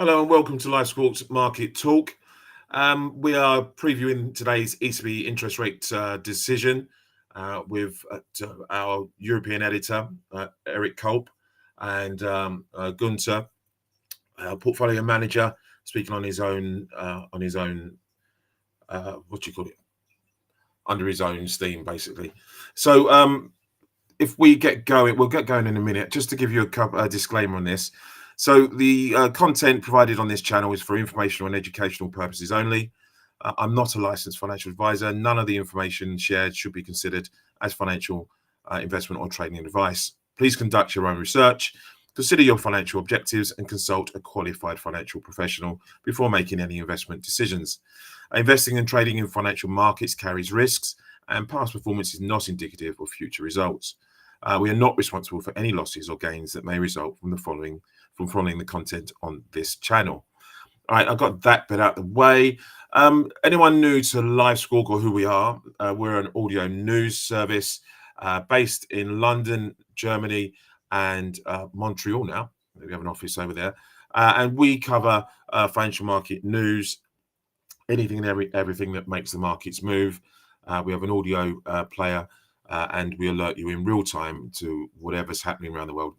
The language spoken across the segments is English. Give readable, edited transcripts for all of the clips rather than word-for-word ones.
Hello and welcome to LiveSquawk's Market Talk. We are previewing today's ECB interest rate decision with our European editor, Eric Culp, and Gunter, portfolio manager, speaking on his own, what do you call it, under his own steam, basically. So if we get going, we'll get going in a minute. Just to give you a disclaimer on this. So the content provided on this channel is for informational and educational purposes only. I'm not a licensed financial advisor. None of the information shared should be considered as financial investment or trading advice. Please conduct your own research, consider your financial objectives, and consult a qualified financial professional before making any investment decisions. Investing and trading in financial markets carries risks, and past performance is not indicative of future results. We are not responsible for any losses or gains that may result from following the content on this channel. All right, I've got that bit out of the way. Anyone new to LiveSquawk or who we are, we're an audio news service based in London, Germany, and Montreal now. We have an office over there. And we cover financial market news, anything and everything that makes the markets move. We have an audio player, and we alert you in real time to whatever's happening around the world.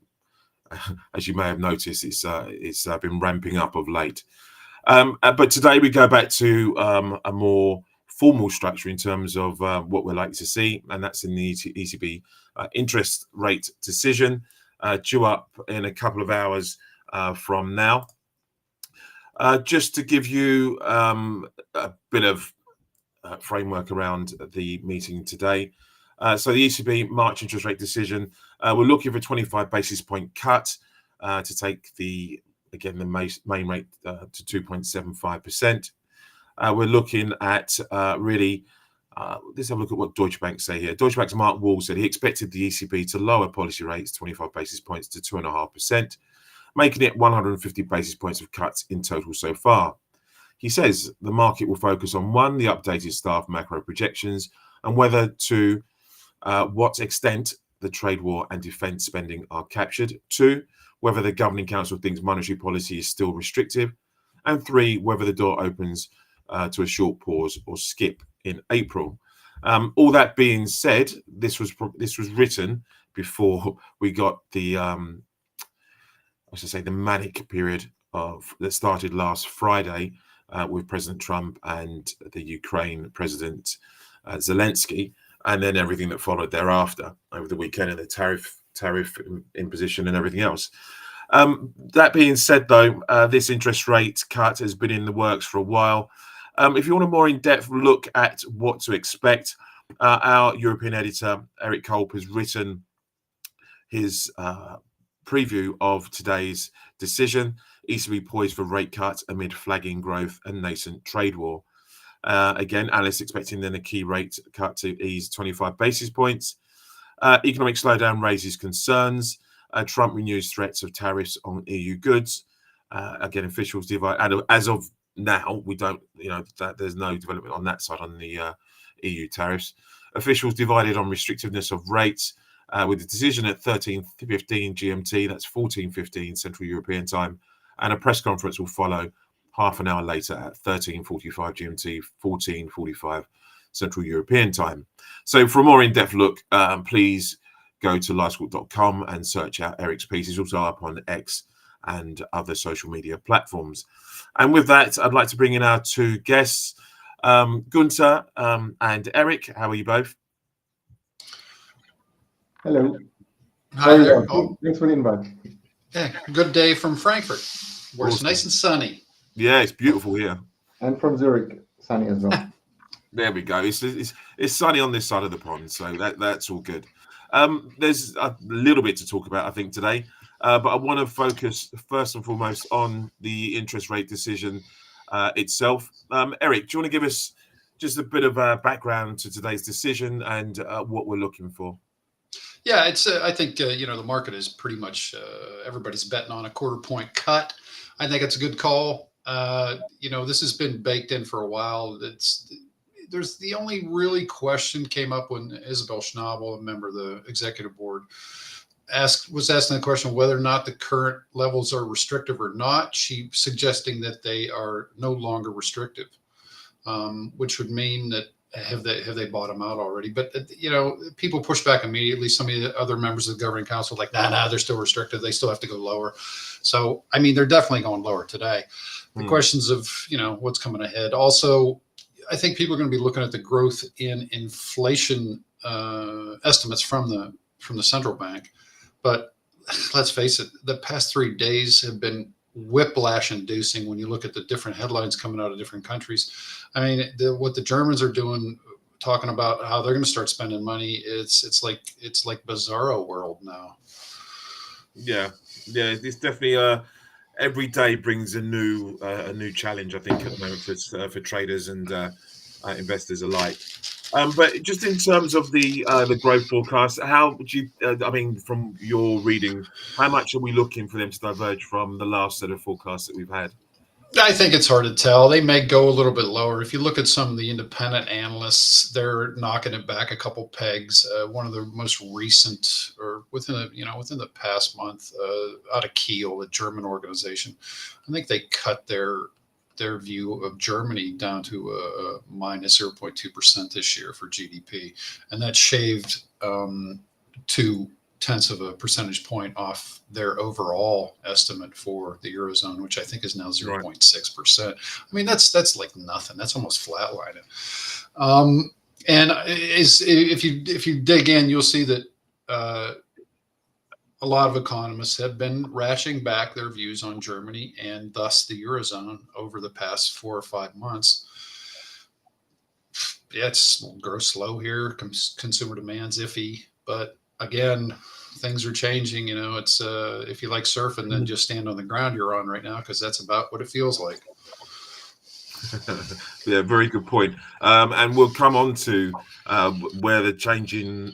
As you may have noticed, it's been ramping up of late. But today we go back to a more formal structure in terms of what we're likely to see, and that's in the ECB interest rate decision due up in a couple of hours from now. Just to give you a bit of framework around the meeting today. So the ECB March interest rate decision, we're looking for a 25 basis point cut to take the main rate to 2.75%. We're looking at let's have a look at what Deutsche Bank say here. Deutsche Bank's Mark Wall said he expected the ECB to lower policy rates 25 basis points to 2.5%, making it 150 basis points of cuts in total so far. He says the market will focus on one, the updated staff macro projections, and whether to what extent the trade war and defence spending are captured. Two, whether the Governing Council thinks monetary policy is still restrictive. And three, whether the door opens to a short pause or skip in April. All that being said, this was written before we got the the manic period that started last Friday with President Trump and the Ukraine President Zelensky, and then everything that followed thereafter over the weekend and the tariff imposition and everything else. That being said, though, this interest rate cut has been in the works for a while. If you want a more in-depth look at what to expect, our European editor, Eric Culp, has written his preview of today's decision. ECB poised for rate cuts amid flagging growth and nascent trade war. Again, Alice expecting then a key rate cut to ease 25 basis points. Economic slowdown raises concerns. Trump renews threats of tariffs on EU goods. Again, officials divide. And as of now, we don't, that there's no development on that side on the EU tariffs. Officials divided on restrictiveness of rates, with the decision at 13:15 GMT. That's 14:15 Central European time, and a press conference will follow half an hour later at 13:45 GMT, 14:45 Central European time. So for a more in-depth look, please go to livesquawk.com and search out Eric's piece. He's also up on X and other social media platforms. And with that, I'd like to bring in our two guests, Gunter and Eric. How are you both? Hello. Hi there. Oh, thanks for the invite. yeah, good day from Frankfurt, where it's nice and sunny. Yeah, it's beautiful here. And from Zurich, sunny as well. There we go. It's sunny on this side of the pond, so that's all good. There's a little bit to talk about, I think, today, but I want to focus first and foremost on the interest rate decision itself. Eric, do you want to give us just a bit of background to today's decision and what we're looking for? Yeah, it's. I think the market is pretty much everybody's betting on a quarter point cut. I think it's a good call. This has been baked in for a while. There's the only really question came up when Isabel Schnabel, a member of the executive board, was asking the question whether or not the current levels are restrictive or not. She suggesting that they are no longer restrictive, which would mean that have they bottomed out already? But people push back immediately. Some of the other members of the governing council are like, nah, they're still restrictive. They still have to go lower. So I mean, they're definitely going lower today. The questions of what's coming ahead. Also, I think people are going to be looking at the growth in inflation estimates from the central bank. But let's face it, the past 3 days have been whiplash inducing when you look at the different headlines coming out of different countries. I mean, what the Germans are doing, talking about how they're going to start spending money, it's like bizarro world now. Yeah, it's definitely every day brings a new challenge, I think, at the moment for traders and investors alike. But just in terms of the growth forecast, how would you? I mean, from your reading, how much are we looking for them to diverge from the last set of forecasts that we've had? I think it's hard to tell. They may go a little bit lower. If you look at some of the independent analysts, they're knocking it back a couple pegs. One of the most recent, or within the past month, out of Kiel, a German organization, I think they cut their view of Germany down to a minus 0.2% this year for GDP, and that shaved 0.2 of a percentage point off their overall estimate for the Eurozone, which I think is now 0.6%. I mean, that's like nothing. That's almost flatlining. And if you dig in, you'll see that a lot of economists have been rashing back their views on Germany and thus the Eurozone over the past 4 or 5 months. Yeah, it's grows slow here. Consumer demand's iffy, but again, things are changing. It's if you like surfing, then just stand on the ground you're on right now, because that's about what it feels like. Yeah, very good point. And we'll come on to where the change in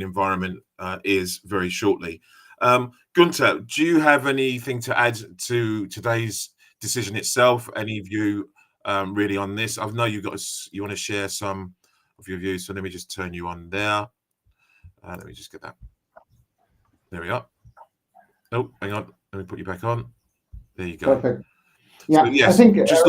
environment is very shortly. Gunther, do you have anything to add to today's decision itself? Any view really on this? I know you want to share some of your views, so let me just turn you on there. Let me just get that. There we are. Oh, hang on. Let me put you back on. There you go. Perfect. Yeah, so, yes, I think just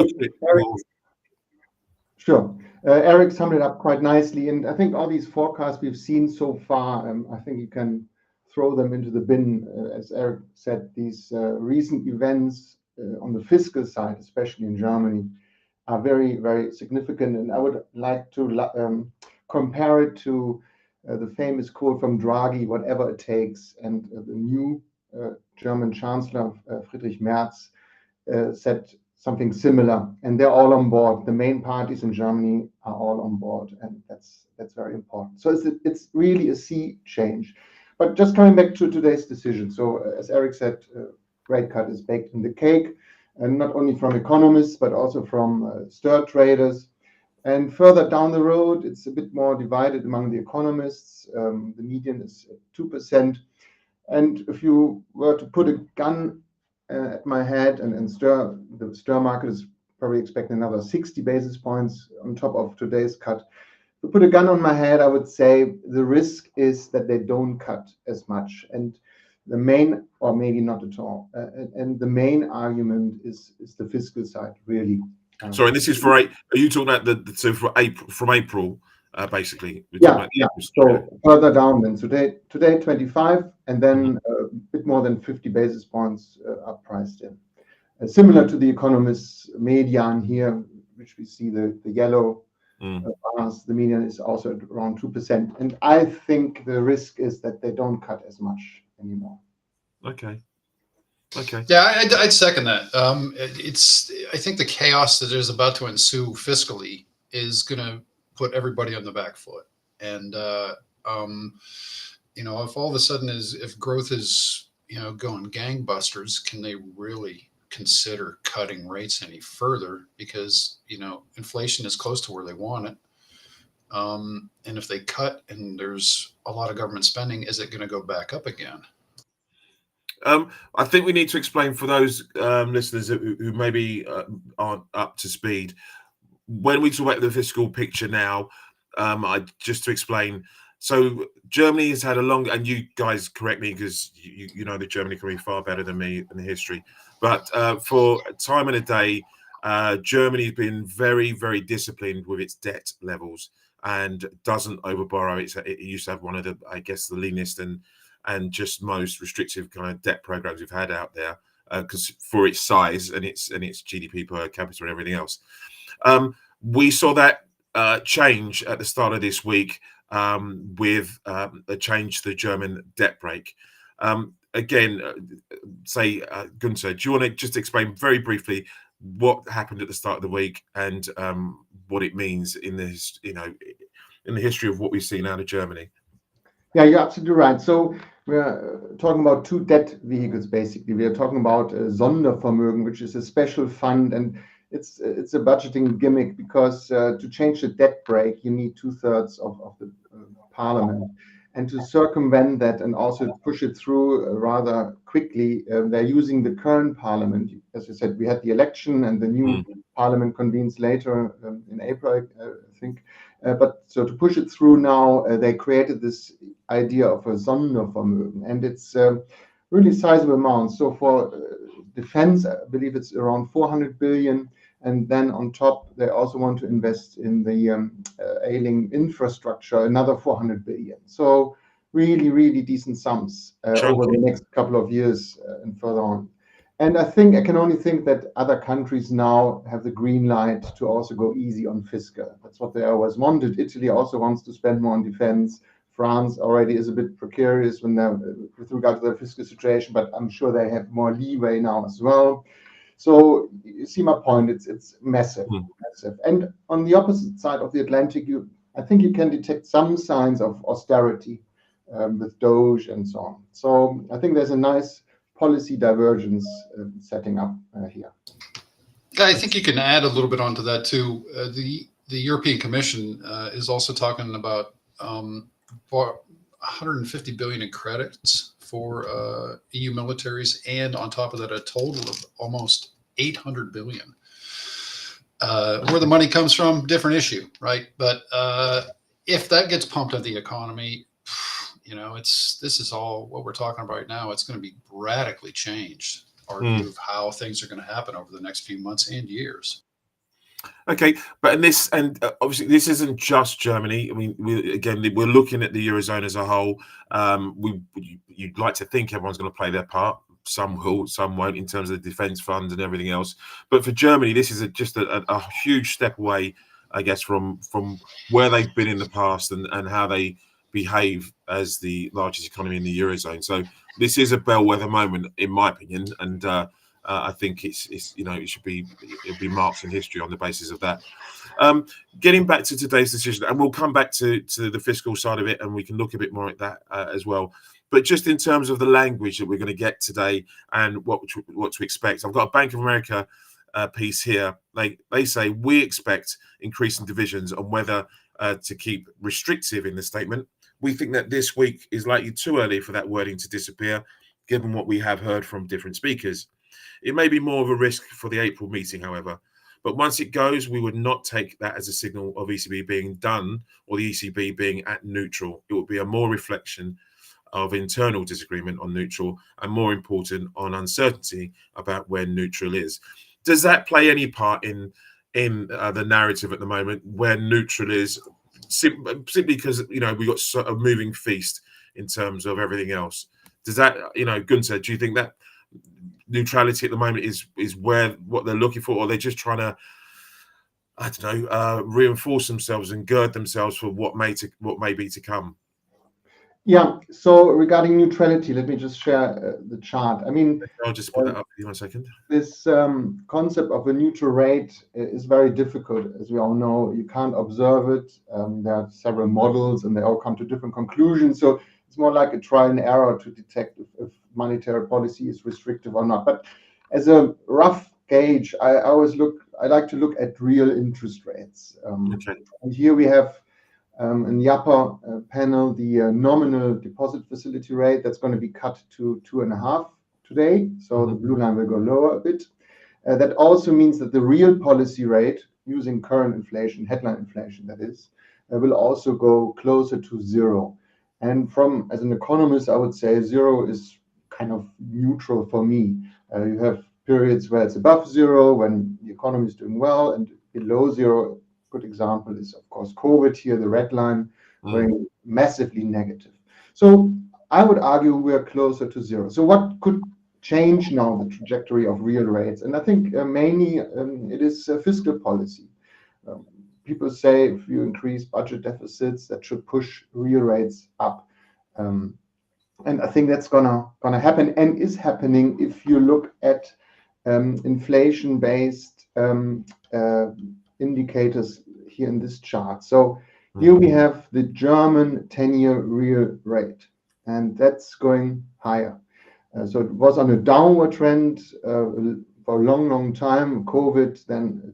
sure. Eric summed it up quite nicely, and I think all these forecasts we've seen so far, I think you can throw them into the bin. As Eric said, these recent events on the fiscal side, especially in Germany, are very, very significant. And I would like to compare it to the famous quote from Draghi, whatever it takes. And the new German Chancellor, Friedrich Merz, said something similar. And they're all on board. The main parties in Germany are all on board. And that's very important. So it's really a sea change. But just coming back to today's decision. So as Eric said, rate cut is baked in the cake. And not only from economists, but also from stir traders. And further down the road, it's a bit more divided among the economists. The median is 2%. And if you were to put a gun at my head and the stir market is probably expecting another 60 basis points on top of today's cut. If you put a gun on my head, I would say the risk is that they don't cut as much. And the main, or maybe not at all, and the main argument is the fiscal side, really. Sorry, this is for are you talking about for April, from April, basically? Yeah. So further down then. Today 25, and then a bit more than 50 basis points are priced in. Similar to the economists' median here, which we see the yellow bars, the median is also at around 2%. And I think the risk is that they don't cut as much anymore. Okay. Yeah, I'd second that. I think the chaos that is about to ensue fiscally is going to put everybody on the back foot. And if all of a sudden if growth is going gangbusters, can they really consider cutting rates any further? Because inflation is close to where they want it. And if they cut and there's a lot of government spending, is it going to go back up again? I think we need to explain for those listeners who maybe aren't up to speed. When we talk about the fiscal picture now, just to explain, So Germany has had a long, and you guys correct me because you know that Germany can be far better than me in the history. But for time and a day, Germany's been very, very disciplined with its debt levels and doesn't overborrow. It used to have one of the, I guess, the leanest and just most restrictive kind of debt programs we've had out there, because for its size and its GDP per capita and everything else. We saw that change at the start of this week with a change to the German debt brake. Again, Gunther, do you want to just explain very briefly what happened at the start of the week and what it means in this, in the history of what we've seen out of Germany? Yeah, you're absolutely right. So we're talking about two debt vehicles, basically. We are talking about Sondervermögen, which is a special fund, and it's a budgeting gimmick because to change the debt brake, you need 2/3 of the parliament. And to circumvent that and also push it through rather quickly, they're using the current parliament. As you said, we had the election and the new parliament convenes later in April, I think. But so to push it through now, they created this idea of a Sondervermögen, and it's really sizable amount. So for defense, I believe it's around 400 billion. And then on top, they also want to invest in the ailing infrastructure, another 400 billion. So really, really decent sums over the next couple of years and further on. And I can only think that other countries now have the green light to also go easy on fiscal. That's what they always wanted. Italy also wants to spend more on defense. France already is a bit precarious with regard to their fiscal situation, but I'm sure they have more leeway now as well. So you see my point. It's massive, massive. And on the opposite side of the Atlantic, I think you can detect some signs of austerity with Doge and so on. So I think there's a nice policy divergence setting up here. I think you can add a little bit onto that too. The European Commission is also talking about 150 billion in credits for EU militaries, and on top of that, a total of almost 800 billion. Where the money comes from, different issue, right? But if that gets pumped into the economy, this is all what we're talking about right now. It's going to be radically changed our view of how things are going to happen over the next few months and years. Okay, but obviously this isn't just Germany. I mean, we're looking at the Eurozone as a whole. You'd like to think everyone's going to play their part. Some will, some won't, in terms of the defence fund and everything else. But for Germany, this is just a huge step away, I guess, from where they've been in the past and how they behave as the largest economy in the Eurozone. So this is a bellwether moment, in my opinion, and I think it should be marked in history on the basis of that. Getting back to today's decision, and we'll come back to the fiscal side of it, and we can look a bit more at that as well. But just in terms of the language that we're going to get today and what to expect, I've got a Bank of America piece here. They say we expect increasing divisions on whether to keep restrictive in the statement. We think that this week is likely too early for that wording to disappear, given what we have heard from different speakers. It may be more of a risk for the April meeting, however. But once it goes, we would not take that as a signal of ECB being done or the ECB being at neutral. It would be a more reflection of internal disagreement on neutral and, more important, on uncertainty about where neutral is. Does that play any part in the narrative at the moment where neutral is, simply because we've got a moving feast in terms of everything else? Does that, Gunther, do you think that neutrality at the moment is what they're looking for, or they're just trying to, I don't know, reinforce themselves and gird themselves for what may be to come? Yeah. So regarding neutrality, let me just share the chart. I mean, I'll just put that up for you 1 second. This concept of a neutral rate is very difficult, as we all know. You can't observe it. There are several models, and they all come to different conclusions. So it's more like a trial and error to detect if monetary policy is restrictive or not. But as a rough gauge, I like to look at real interest rates. Okay. And here we have in the upper panel the nominal deposit facility rate that's going to be cut to 2.5 today. So the blue line will go lower a bit. That also means that the real policy rate, using current inflation, headline inflation that is, will also go closer to zero. And as an economist, I would say zero is kind of neutral for me. You have periods where it's above zero when the economy is doing well, and below zero. Good example is, of course, COVID here, the red line, going massively negative. So I would argue we're closer to zero. So what could change now the trajectory of real rates? And I think mainly it is fiscal policy. People say if you increase budget deficits, that should push real rates up. And I think that's gonna happen and is happening if you look at inflation-based indicators here in this chart. So here we have the German 10-year real rate, and that's going higher. So it was on a downward trend for a long time. COVID, then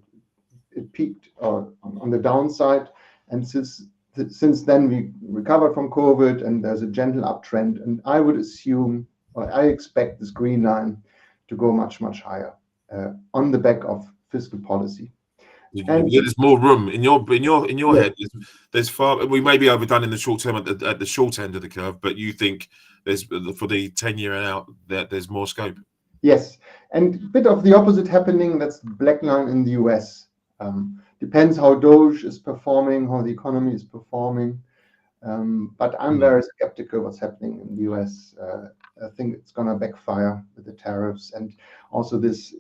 it peaked on the downside, and since then we recovered from COVID, and there's a gentle uptrend. And I would assume, or I expect this green line to go much higher on the back of fiscal policy. And there's more room in your head. There's far. We may be overdone in the short term at the short end of the curve, but you think there's for the 10-year and out that there's more scope. Yes, and a bit of the opposite happening. That's the black line in the US. Depends how Doge is performing, how the economy is performing. But I'm very skeptical what's happening in the US. I think it's going to backfire with the tariffs, and also this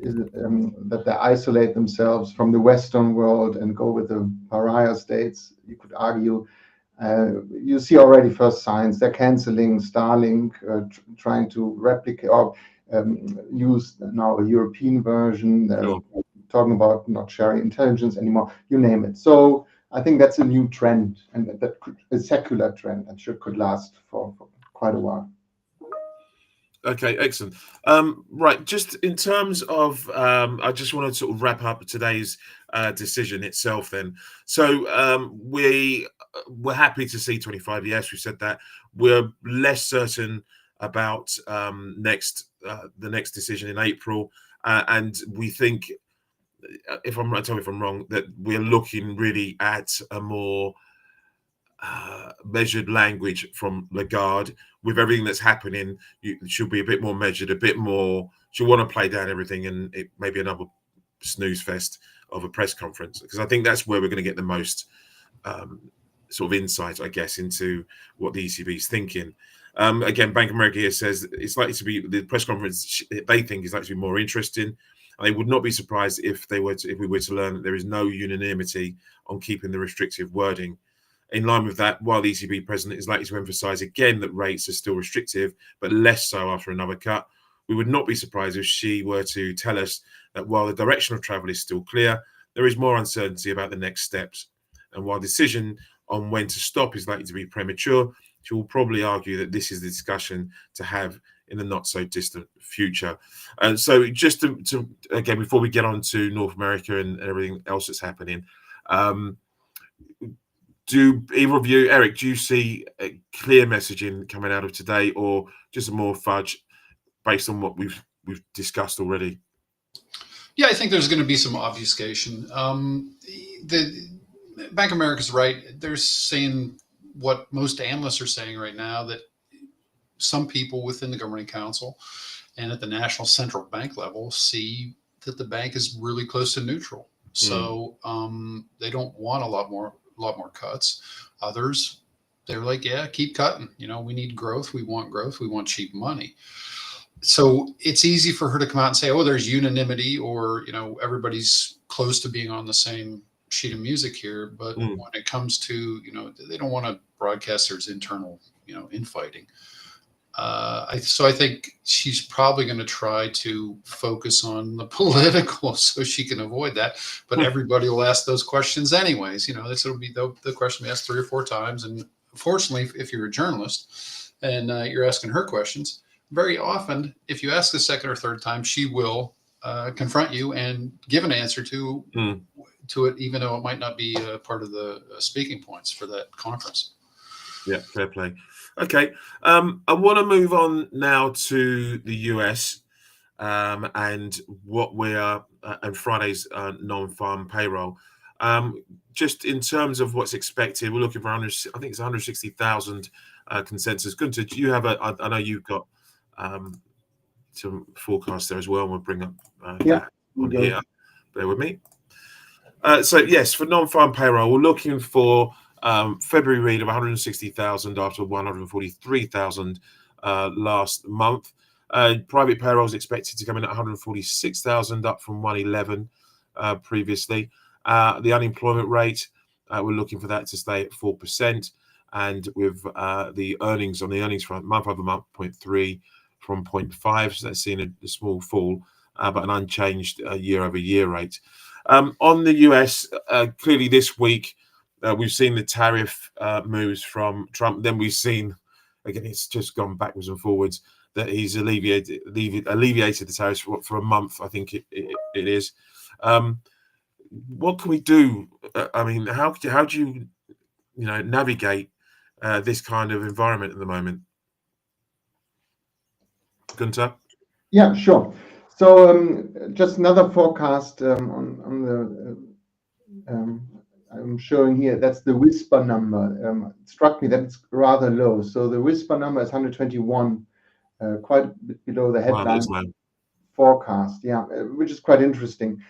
is that they isolate themselves from the Western world and go with the pariah states. You could argue. You see already first signs. They're canceling Starlink, trying to replicate or use now a European version. They're talking about not sharing intelligence anymore. You name it. So I think that's a new trend, and that a secular trend, and could last for quite a while. Okay, excellent. Right, just in terms of, I just want to sort of wrap up today's decision itself then. So we're happy to see 25. Yes, we said that. We're less certain about the next decision in April. And we think, if I'm right, tell me if I'm wrong, that we're looking really at a more measured language from Lagarde. With everything that's happening, you should be a bit more measured, a bit more. She'll want to play down everything, and it may be another snooze fest of a press conference, because I think that's where we're going to get the most sort of insight, I guess, into what the ECB is thinking. Again, Bank of America here says it's likely to be the press conference they think is likely to be more interesting. And they would not be surprised if we were to learn that there is no unanimity on keeping the restrictive wording. In line with that, while the ECB president is likely to emphasise again that rates are still restrictive, but less so after another cut, we would not be surprised if she were to tell us that while the direction of travel is still clear, there is more uncertainty about the next steps. And while decision on when to stop is likely to be premature, she will probably argue that this is the discussion to have in the not so distant future. And so just to again, before we get on to North America and everything else that's happening, do either of you, Eric, do you see a clear messaging coming out of today, or just more fudge based on what we've discussed already? Yeah, I think there's going to be some obfuscation. The Bank of America's right. They're saying what most analysts are saying right now, that some people within the Governing Council and at the national central bank level see that the bank is really close to neutral. So they don't want a lot more cuts. Others, they're like, yeah, keep cutting. We need growth. We want growth. We want cheap money. So it's easy for her to come out and say, oh, there's unanimity, or, everybody's close to being on the same sheet of music here. But when it comes to, they don't want to broadcast there's internal, infighting. So I think she's probably going to try to focus on the political so she can avoid that. But everybody will ask those questions anyways. This will be the question we asked 3 or 4 times. And fortunately, if you're a journalist and you're asking her questions, very often, if you ask the second or third time, she will confront you and give an answer to it, even though it might not be part of the speaking points for that conference. Yeah, fair play. Okay, I want to move on now to the US and what we are and Friday's non-farm payroll. Just in terms of what's expected, we're looking for 100, I think it's 160,000 consensus. Gunter, do you have I know you've got some forecast there as well. We'll bring up that on here. Bear with me. So yes, for non-farm payroll, we're looking for February read of 160,000 after 143,000 last month. Private payroll is expected to come in at 146,000, up from 111 previously. The unemployment rate, we're looking for that to stay at 4%, and with the earnings on the earnings front, month over month, 0.3 from 0.5, so that's seen a small fall, but an unchanged year-over-year rate. On the US, clearly this week, we've seen the tariff moves from Trump. Then we've seen, again, it's just gone backwards and forwards, that he's alleviated the tariffs for a month, I think it is. What can we do? I mean, how do you navigate this kind of environment at the moment? Gunter? Yeah, sure. So just another forecast on the I'm showing here. That's the whisper number. It struck me that it's rather low. So the whisper number is 121, quite a bit below the headline forecast. Yeah, which is quite interesting.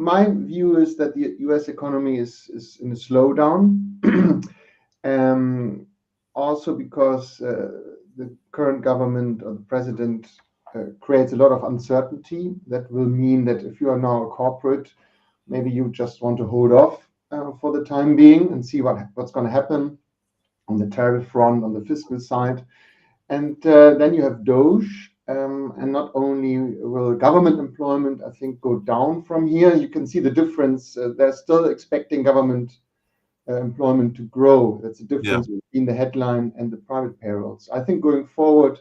My view is that the U.S. economy is in a slowdown. Also because the current government or the president creates a lot of uncertainty. That will mean that if you are now a corporate, maybe you just want to hold off for the time being and see what's going to happen on the tariff front, on the fiscal side. And then you have Doge. And not only will government employment, I think, go down from here. You can see the difference. They're still expecting government employment to grow. That's the difference between the headline and the private payrolls. I think going forward,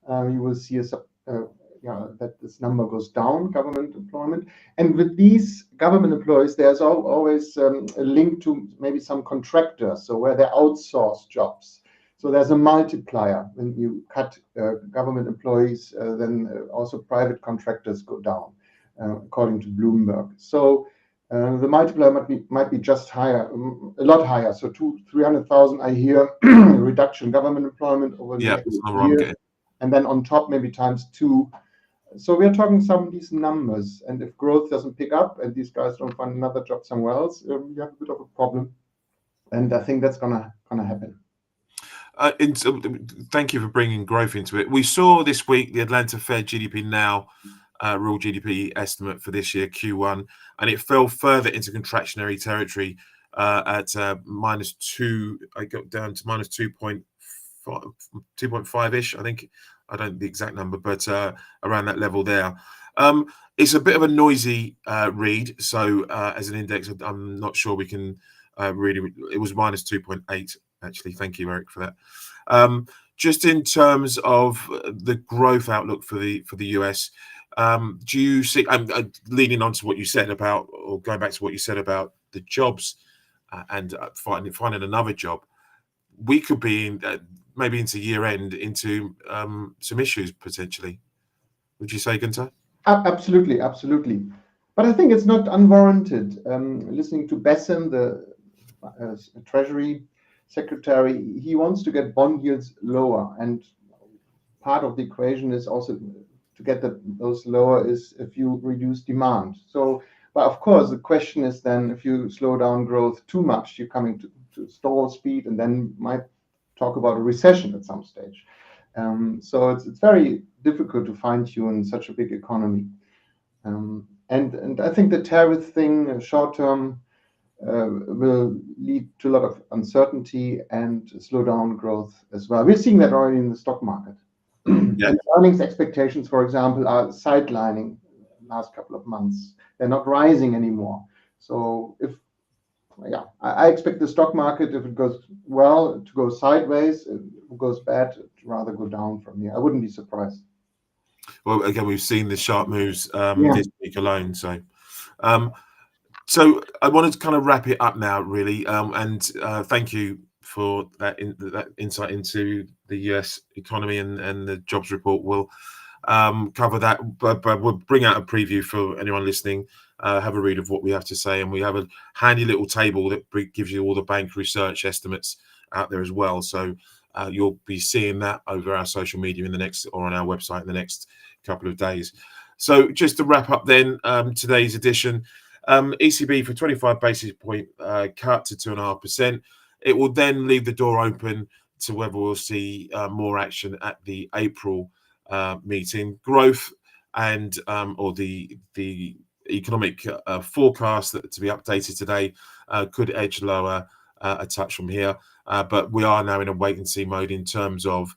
you will see that this number goes down, government employment. And with these government employees, there's always a link to maybe some contractors, so where they outsource jobs. So there's a multiplier. When you cut government employees, then also private contractors go down, according to Bloomberg. So the multiplier might be just higher, a lot higher. So 300,000, I hear, reduction government employment over the next year. And then on top, maybe times 2. So we are talking some decent numbers. And if growth doesn't pick up and these guys don't find another job somewhere else, you have a bit of a problem. And I think that's gonna happen. Thank you for bringing growth into it. We saw this week the Atlanta Fed GDP Now real GDP estimate for this year, Q1, and it fell further into contractionary territory at -2. I got down to -2.5-ish. I think, I don't know the exact number, but around that level there. It's a bit of a noisy read. So as an index, I'm not sure we can really. It was -2.8. Actually, thank you, Eric, for that. Just in terms of the growth outlook for the US, do you see? Leaning on to what you said about, or going back to what you said about the jobs and finding another job, we could be in, maybe into year end into some issues potentially. Would you say, Gunter? Absolutely. But I think it's not unwarranted. Listening to Besson, the Treasury Secretary, he wants to get bond yields lower, and part of the equation is also to get those lower is if you reduce demand. So, but of course, the question is then if you slow down growth too much, you're coming to stall speed, and then might talk about a recession at some stage. So it's very difficult to fine tune such a big economy, and I think the tariff thing short term will lead to a lot of uncertainty and slow down growth as well. We're seeing that already in the stock market. And earnings expectations, for example, are sidelining last couple of months. They're not rising anymore. So I expect the stock market, if it goes well, to go sideways. If it goes bad, to rather go down from here. I wouldn't be surprised. Well, again, we've seen the sharp moves this week alone. So I wanted to kind of wrap it up now, really, and thank you for that insight into the US economy and the jobs report. We'll cover that, but we'll bring out a preview for anyone listening have a read of what we have to say, and we have a handy little table that gives you all the bank research estimates out there as well. So you'll be seeing that over our social media in the next, or on our website in the next couple of days. So just to wrap up then, today's edition, ECB for 25 basis point cut to 2.5%. It will then leave the door open to whether we'll see more action at the April meeting. Growth and or the economic forecast that to be updated today could edge lower a touch from here, but we are now in a wait and see mode in terms of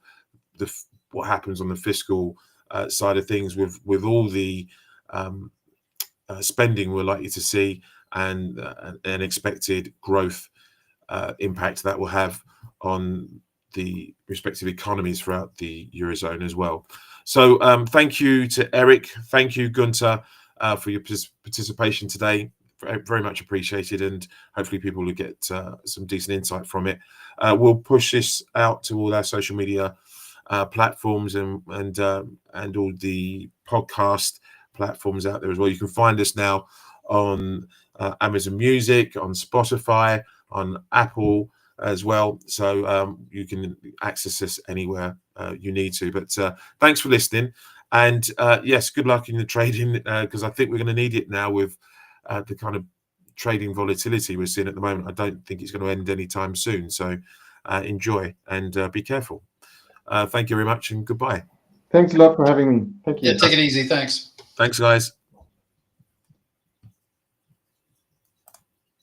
what happens on the fiscal side of things with all the spending we're likely to see, and an expected growth impact that will have on the respective economies throughout the Eurozone as well. So thank you to Eric. Thank you, Gunther, for your participation today. Very much appreciated, and hopefully people will get some decent insight from it. We'll push this out to all our social media platforms and all the podcast platforms out there as well. You can find us now on Amazon Music, on Spotify, on Apple as well. So you can access us anywhere you need to. But thanks for listening. And yes, good luck in the trading, because I think we're going to need it now with the kind of trading volatility we're seeing at the moment. I don't think it's going to end anytime soon. So enjoy and be careful. Thank you very much and goodbye. Thanks a lot for having me. Thank you. Yeah, take it easy. Thanks. Thanks, guys.